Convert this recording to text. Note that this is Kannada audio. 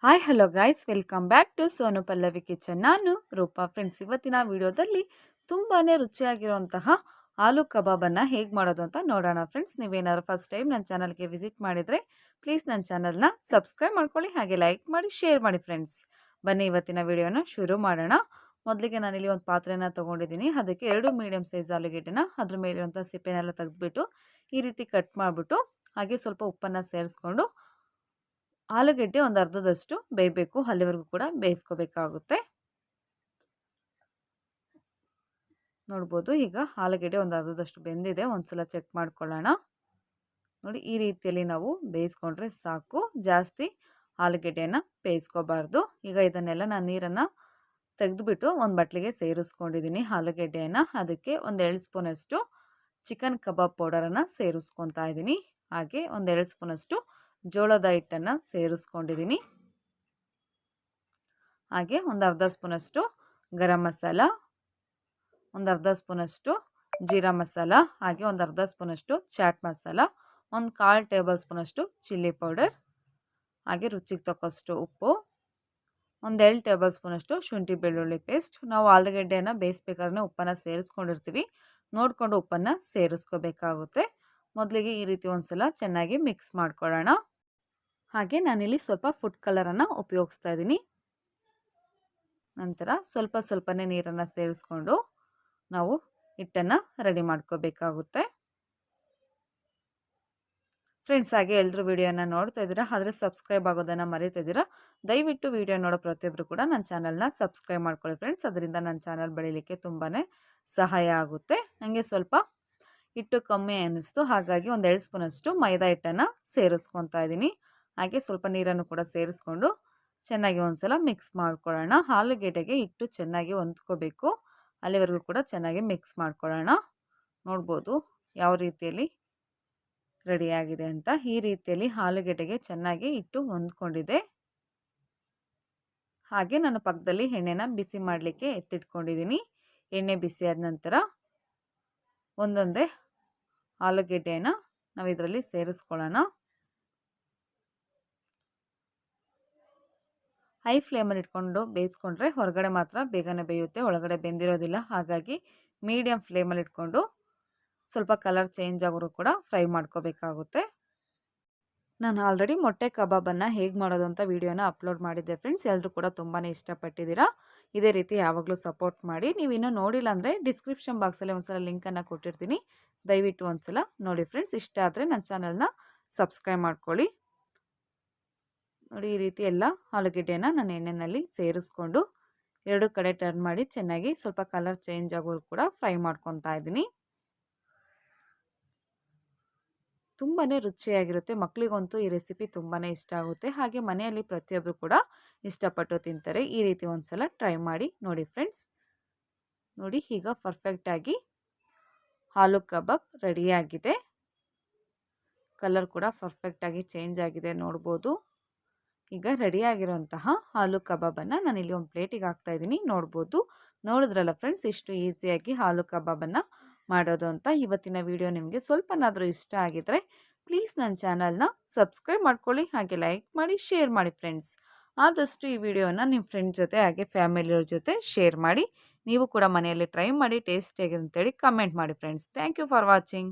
Hi hello guys, welcome back to Sonu Pallavi kitchen. ನಾನು ರೂಪಾ. ಫ್ರೆಂಡ್ಸ್, ಇವತ್ತಿನ ವಿಡಿಯೋದಲ್ಲಿ ತುಂಬಾ ರುಚಿಯಾಗಿರುವಂತಹ ಆಲೂ ಕಬಾಬನ್ನು ಹೇಗೆ ಮಾಡೋದು ಅಂತ ನೋಡೋಣ. ಫ್ರೆಂಡ್ಸ್, ನೀವೇನಾದ್ರು ಫಸ್ಟ್ ಟೈಮ್ ನನ್ನ ಚಾನಲ್ಗೆ ವಿಸಿಟ್ ಮಾಡಿದರೆ ಪ್ಲೀಸ್ ನನ್ನ ಚಾನಲ್ನ ಸಬ್ಸ್ಕ್ರೈಬ್ ಮಾಡ್ಕೊಳ್ಳಿ, ಹಾಗೆ ಲೈಕ್ ಮಾಡಿ, ಶೇರ್ ಮಾಡಿ. ಫ್ರೆಂಡ್ಸ್, ಬನ್ನಿ ಇವತ್ತಿನ ವಿಡಿಯೋನ ಶುರು ಮಾಡೋಣ. ಮೊದಲಿಗೆ ನಾನಿಲ್ಲಿ ಒಂದು ಪಾತ್ರೆನ ತೊಗೊಂಡಿದ್ದೀನಿ. ಅದಕ್ಕೆ 2 ಮೀಡಿಯಮ್ ಸೈಜ್ ಆಲೂಗೆಡ್ಡೆನ ಅದ್ರ ಮೇಲಿರುವಂಥ ಸಿಪ್ಪೆನೆಲ್ಲ ತೆಗೆದುಬಿಟ್ಟು ಈ ರೀತಿ ಕಟ್ ಮಾಡಿಬಿಟ್ಟು ಹಾಗೆ ಸ್ವಲ್ಪ ಉಪ್ಪನ್ನು ಸೇರಿಸ್ಕೊಂಡು ಆಲೂಗೆಡ್ಡೆ ಒಂದು ಅರ್ಧದಷ್ಟು ಬೇಯಬೇಕು, ಅಲ್ಲಿವರೆಗೂ ಕೂಡ ಬೇಯಿಸ್ಕೋಬೇಕಾಗುತ್ತೆ. ನೋಡ್ಬೋದು, ಈಗ ಆಲೂಗೆಡ್ಡೆ ಒಂದು ಅರ್ಧದಷ್ಟು ಬೆಂದಿದೆ. ಒಂದ್ಸಲ ಚೆಕ್ ಮಾಡ್ಕೊಳ್ಳೋಣ. ನೋಡಿ, ಈ ರೀತಿಯಲ್ಲಿ ನಾವು ಬೇಯಿಸ್ಕೊಂಡ್ರೆ ಸಾಕು, ಜಾಸ್ತಿ ಆಲೂಗೆಡ್ಡೆಯನ್ನು ಬೇಯಿಸ್ಕೋಬಾರ್ದು. ಈಗ ಇದನ್ನೆಲ್ಲ ನಾನು ನೀರನ್ನು ತೆಗೆದುಬಿಟ್ಟು ಒಂದು ಬಟ್ಲಿಗೆ ಸೇರಿಸ್ಕೊಂಡಿದ್ದೀನಿ ಆಲೂಗೆಡ್ಡೆಯನ್ನು. ಅದಕ್ಕೆ ಒಂದು 2 ಸ್ಪೂನಷ್ಟು ಚಿಕನ್ ಕಬಾಬ್ ಪೌಡರನ್ನು ಸೇರಿಸ್ಕೊತಾ ಇದ್ದೀನಿ. ಹಾಗೆ ಒಂದು 2 ಸ್ಪೂನಷ್ಟು ಜೋಳದ ಹಿಟ್ಟನ್ನು ಸೇರಿಸ್ಕೊಂಡಿದ್ದೀನಿ. ಹಾಗೆ ಒಂದು ಅರ್ಧ ಸ್ಪೂನಷ್ಟು ಗರಂ ಮಸಾಲ, ಒಂದು ಅರ್ಧ ಸ್ಪೂನಷ್ಟು ಜೀರಾ ಮಸಾಲ, ಹಾಗೆ ಒಂದು ಅರ್ಧ ಸ್ಪೂನಷ್ಟು ಚಾಟ್ ಮಸಾಲ, ಒಂದು 1/4 ಟೇಬಲ್ ಸ್ಪೂನಷ್ಟು ಚಿಲ್ಲಿ ಪೌಡರ್, ಹಾಗೆ ರುಚಿಗೆ ತಕ್ಕಷ್ಟು ಉಪ್ಪು, ಒಂದು 2 ಟೇಬಲ್ ಸ್ಪೂನಷ್ಟು ಶುಂಠಿ ಬೆಳ್ಳುಳ್ಳಿ ಪೇಸ್ಟ್. ನಾವು ಆಲೂಗೆಡ್ಡೆಯನ್ನು ಬೇಯಿಸ್ಬೇಕಾದ್ರೆ ಉಪ್ಪನ್ನು ಸೇರಿಸ್ಕೊಂಡಿರ್ತೀವಿ, ನೋಡಿಕೊಂಡು ಉಪ್ಪನ್ನು ಸೇರಿಸ್ಕೋಬೇಕಾಗುತ್ತೆ. ಮೊದಲಿಗೆ ಈ ರೀತಿ ಒಂದು ಸಲ ಚೆನ್ನಾಗಿ ಮಿಕ್ಸ್ ಮಾಡ್ಕೊಳ್ಳೋಣ. ಹಾಗೆ ನಾನಿಲ್ಲಿ ಸ್ವಲ್ಪ ಫುಡ್ ಕಲರನ್ನು ಉಪಯೋಗಿಸ್ತಾ ಇದ್ದೀನಿ. ನಂತರ ಸ್ವಲ್ಪ ಸ್ವಲ್ಪನೇ ನೀರನ್ನು ಸೇರಿಸ್ಕೊಂಡು ನಾವು ಹಿಟ್ಟನ್ನು ರೆಡಿ ಮಾಡ್ಕೋಬೇಕಾಗುತ್ತೆ. ಫ್ರೆಂಡ್ಸ್, ಹಾಗೆ ಎಲ್ಲರೂ ವಿಡಿಯೋನ ನೋಡ್ತಾ ಇದ್ದೀರಾ, ಆದರೆ ಸಬ್ಸ್ಕ್ರೈಬ್ ಆಗೋದನ್ನು ಮರೀತಾ ಇದ್ದೀರಾ. ದಯವಿಟ್ಟು ವಿಡಿಯೋ ನೋಡೋ ಪ್ರತಿಯೊಬ್ಬರು ಕೂಡ ನನ್ನ ಚಾನಲ್ನ ಸಬ್ಸ್ಕ್ರೈಬ್ ಮಾಡ್ಕೊಳ್ಳಿ ಫ್ರೆಂಡ್ಸ್. ಅದರಿಂದ ನನ್ನ ಚಾನಲ್ ಬೆಳೀಲಿಕ್ಕೆ ತುಂಬಾ ಸಹಾಯ ಆಗುತ್ತೆ. ನನಗೆ ಸ್ವಲ್ಪ ಹಿಟ್ಟು ಕಮ್ಮಿ ಅನ್ನಿಸ್ತು, ಹಾಗಾಗಿ ಒಂದು 2 ಸ್ಪೂನಷ್ಟು ಮೈದಾ ಹಿಟ್ಟನ್ನು ಸೇರಿಸ್ಕೊತಾ ಇದ್ದೀನಿ. ಹಾಗೆ ಸ್ವಲ್ಪ ನೀರನ್ನು ಕೂಡ ಸೇರಿಸ್ಕೊಂಡು ಚೆನ್ನಾಗಿ ಒಂದ್ಸಲ ಮಿಕ್ಸ್ ಮಾಡ್ಕೊಳ್ಳೋಣ. ಆಲೂಗೆಡ್ಡೆಗೆ ಹಿಟ್ಟು ಚೆನ್ನಾಗಿ ಹೊಂದ್ಕೋಬೇಕು, ಅಲ್ಲಿವರೆಗೂ ಕೂಡ ಚೆನ್ನಾಗಿ ಮಿಕ್ಸ್ ಮಾಡ್ಕೊಳ್ಳೋಣ. ನೋಡ್ಬೋದು ಯಾವ ರೀತಿಯಲ್ಲಿ ರೆಡಿಯಾಗಿದೆ ಅಂತ. ಈ ರೀತಿಯಲ್ಲಿ ಆಲೂಗೆಡ್ಡೆಗೆ ಚೆನ್ನಾಗಿ ಹಿಟ್ಟು ಹೊಂದ್ಕೊಂಡಿದೆ. ಹಾಗೆ ನಾನು ಪಕ್ಕದಲ್ಲಿ ಎಣ್ಣೆನ ಬಿಸಿ ಮಾಡಲಿಕ್ಕೆ ಎತ್ತಿಟ್ಕೊಂಡಿದ್ದೀನಿ. ಎಣ್ಣೆ ಬಿಸಿ ಆದ ನಂತರ ಒಂದೊಂದೇ ಆಲೂಗೆಡ್ಡೆಯನ್ನು ನಾವು ಇದರಲ್ಲಿ ಸೇರಿಸ್ಕೊಳ್ಳೋಣ. ಹೈ ಫ್ಲೇಮಲ್ಲಿ ಇಟ್ಕೊಂಡು ಬೇಯಿಸ್ಕೊಂಡ್ರೆ ಹೊರಗಡೆ ಮಾತ್ರ ಬೇಗನೆ ಬೇಯುತ್ತೆ, ಒಳಗಡೆ ಬೆಂದಿರೋದಿಲ್ಲ. ಹಾಗಾಗಿ ಮೀಡಿಯಮ್ ಫ್ಲೇಮಲ್ಲಿ ಇಟ್ಕೊಂಡು ಸ್ವಲ್ಪ ಕಲರ್ ಚೇಂಜ್ ಆಗೋರು ಕೂಡ ಫ್ರೈ ಮಾಡ್ಕೋಬೇಕಾಗುತ್ತೆ. ನಾನು ಆಲ್ರೆಡಿ ಮೊಟ್ಟೆ ಕಬಾಬನ್ನು ಹೇಗೆ ಮಾಡೋದು ಅಂತ ವಿಡಿಯೋನ ಅಪ್ಲೋಡ್ ಮಾಡಿದ್ದೆ ಫ್ರೆಂಡ್ಸ್. ಎಲ್ಲರೂ ಕೂಡ ತುಂಬಾ ಇಷ್ಟಪಟ್ಟಿದ್ದೀರಾ. ಇದೇ ರೀತಿ ಯಾವಾಗಲೂ ಸಪೋರ್ಟ್ ಮಾಡಿ. ನೀವು ಇನ್ನೂ ನೋಡಿಲ್ಲ ಅಂದರೆ ಡಿಸ್ಕ್ರಿಪ್ಷನ್ ಬಾಕ್ಸಲ್ಲಿ ಒಂದ್ಸಲ ಲಿಂಕನ್ನು ಕೊಟ್ಟಿರ್ತೀನಿ, ದಯವಿಟ್ಟು ಒಂದ್ಸಲ ನೋಡಿ ಫ್ರೆಂಡ್ಸ್. ಇಷ್ಟ ಆದರೆ ನನ್ನ ಚಾನಲ್ನ ಸಬ್ಸ್ಕ್ರೈಬ್ ಮಾಡ್ಕೊಳ್ಳಿ. ನೋಡಿ, ಈ ರೀತಿ ಎಲ್ಲ ಆಲೂಗೆಡ್ಡೆನ ನಾನು ಎಣ್ಣೆಯಲ್ಲಿ ಸೇರಿಸ್ಕೊಂಡು 2 ಕಡೆ ಟರ್ನ್ ಮಾಡಿ ಚೆನ್ನಾಗಿ ಸ್ವಲ್ಪ ಕಲರ್ ಚೇಂಜ್ ಆಗೋರು ಕೂಡ ಫ್ರೈ ಮಾಡ್ಕೊತಾ ಇದ್ದೀನಿ. ತುಂಬಾ ರುಚಿಯಾಗಿರುತ್ತೆ. ಮಕ್ಕಳಿಗಂತೂ ಈ ರೆಸಿಪಿ ತುಂಬಾ ಇಷ್ಟ ಆಗುತ್ತೆ. ಹಾಗೆ ಮನೆಯಲ್ಲಿ ಪ್ರತಿಯೊಬ್ಬರು ಕೂಡ ಇಷ್ಟಪಟ್ಟು ತಿಂತಾರೆ. ಈ ರೀತಿ ಒಂದ್ಸಲ ಟ್ರೈ ಮಾಡಿ ನೋಡಿ ಫ್ರೆಂಡ್ಸ್. ನೋಡಿ, ಈಗ ಪರ್ಫೆಕ್ಟಾಗಿ ಆಲೂ ಕಬಾಬ್ ರೆಡಿಯಾಗಿದೆ. ಕಲರ್ ಕೂಡ ಪರ್ಫೆಕ್ಟಾಗಿ ಚೇಂಜ್ ಆಗಿದೆ, ನೋಡ್ಬೋದು. ಈಗ ರೆಡಿಯಾಗಿರುವಂತಹ ಆಲೂ ಕಬಾಬನ್ನು ನಾನಿಲ್ಲಿ ಒಂದು ಪ್ಲೇಟಿಗೆ ಹಾಕ್ತಾಯಿದ್ದೀನಿ. ನೋಡ್ಬೋದು, ನೋಡಿದ್ರಲ್ಲ ಫ್ರೆಂಡ್ಸ್, ಇಷ್ಟು ಈಸಿಯಾಗಿ ಆಲೂ ಕಬಾಬನ್ನು ಮಾಡೋದು ಅಂತ. ಇವತ್ತಿನ ವಿಡಿಯೋ ನಿಮಗೆ ಸ್ವಲ್ಪನಾದರೂ ಇಷ್ಟ ಆಗಿದ್ರೆ ಪ್ಲೀಸ್ ನನ್ನ ಚಾನಲ್ನ ಸಬ್ಸ್ಕ್ರೈಬ್ ಮಾಡ್ಕೊಳ್ಳಿ, ಹಾಗೆ ಲೈಕ್ ಮಾಡಿ, ಶೇರ್ ಮಾಡಿ ಫ್ರೆಂಡ್ಸ್. ಆದಷ್ಟು ಈ ವಿಡಿಯೋನ ನಿಮ್ಮ ಫ್ರೆಂಡ್ ಜೊತೆ ಹಾಗೆ ಫ್ಯಾಮಿಲಿಯವ್ರ ಜೊತೆ ಶೇರ್ ಮಾಡಿ. ನೀವು ಕೂಡ ಮನೆಯಲ್ಲಿ ಟ್ರೈ ಮಾಡಿ ಟೇಸ್ಟ್ ಹೇಗಿದೆ ಅಂತೇಳಿ ಕಮೆಂಟ್ ಮಾಡಿ friends. Thank you for watching.